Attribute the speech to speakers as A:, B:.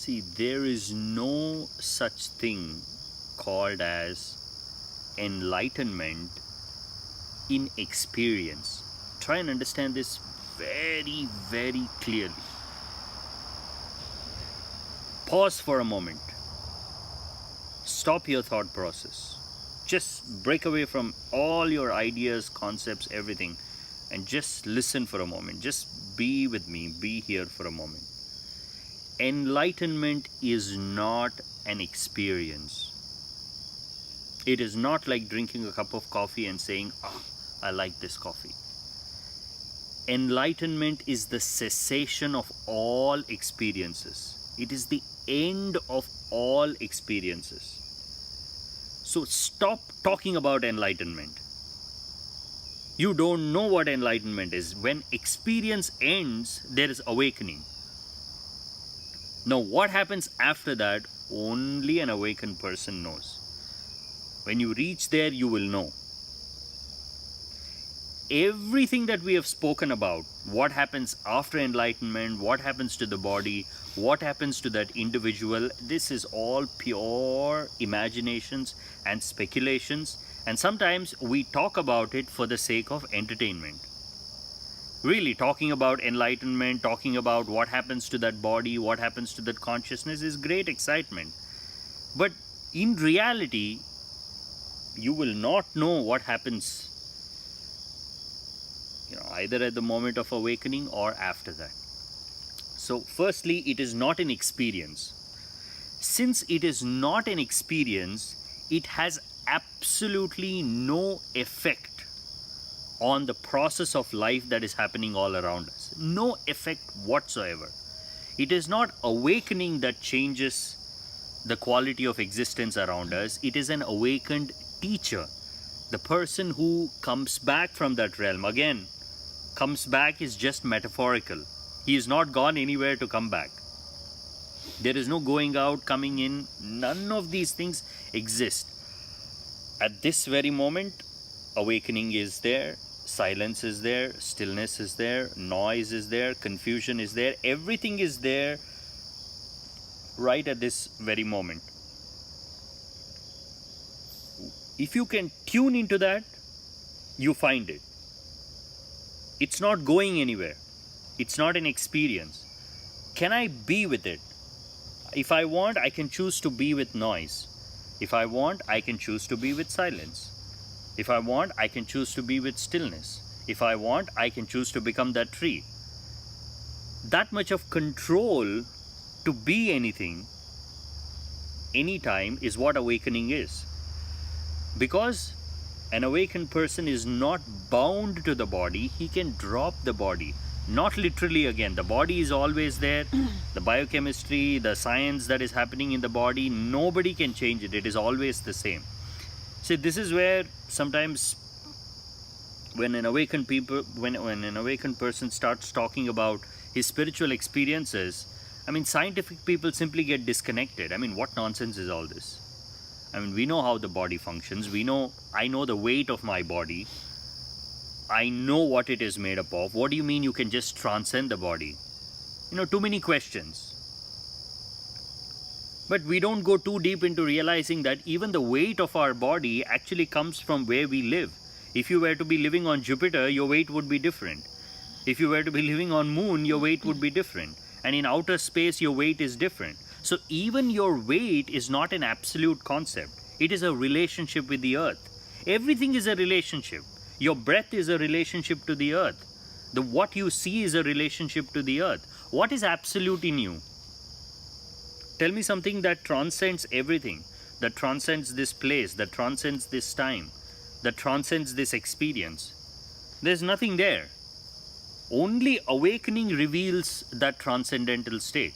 A: See, there is no such thing called as enlightenment in experience. Try and understand this very, very clearly. Pause for a moment. Stop your thought process. Just break away from all your ideas, concepts, everything, and just listen for a moment. Just be with me, be here for a moment. Enlightenment is not an experience. It is not like drinking a cup of coffee and saying, "Oh, I like this coffee." Enlightenment is the cessation of all experiences. It is the end of all experiences. So stop talking about enlightenment. You don't know what enlightenment is. When experience ends, there is awakening. Now, what happens after that, only an awakened person knows. When you reach there, you will know. Everything that we have spoken about, what happens after enlightenment, what happens to the body, what happens to that individual, this is all pure imaginations and speculations. And sometimes we talk about it for the sake of entertainment. Really, talking about enlightenment, talking about what happens to that body, what happens to that consciousness is great excitement. But in reality, you will not know what happens, either at the moment of awakening or after that. So firstly, it is not an experience. Since it is not an experience, it has absolutely no effect on the process of life that is happening all around us. No effect whatsoever. It is not awakening that changes the quality of existence around us. It is an awakened teacher. The person who comes back from that realm, again, comes back is just metaphorical. He is not gone anywhere to come back. There is no going out, coming in. None of these things exist. At this very moment, awakening is there, silence is there, stillness is there, noise is there, confusion is there. Everything is there right at this very moment. If you can tune into that, you find it. It's not going anywhere. It's not an experience. Can I be with it? If I want, I can choose to be with noise. If I want, I can choose to be with silence. If I want, I can choose to be with stillness. If I want, I can choose to become that tree. That much of control to be anything, anytime, is what awakening is. Because an awakened person is not bound to the body, he can drop the body. Not literally again. The body is always there. The biochemistry, the science that is happening in the body, nobody can change it. It is always the same. See, this is where sometimes when an awakened person starts talking about his spiritual experiences, scientific people simply get disconnected. What nonsense is all this? We know how the body functions. I know the weight of my body. I know what it is made up of. What do you mean you can just transcend the body? Too many questions. But we don't go too deep into realizing that even the weight of our body actually comes from where we live. If you were to be living on Jupiter, your weight would be different. If you were to be living on Moon, your weight would be different. And in outer space, your weight is different. So even your weight is not an absolute concept. It is a relationship with the earth. Everything is a relationship. Your breath is a relationship to the earth. What you see is a relationship to the earth. What is absolute in you? Tell me something that transcends everything, that transcends this place, that transcends this time, that transcends this experience. There's nothing there. Only awakening reveals that transcendental state.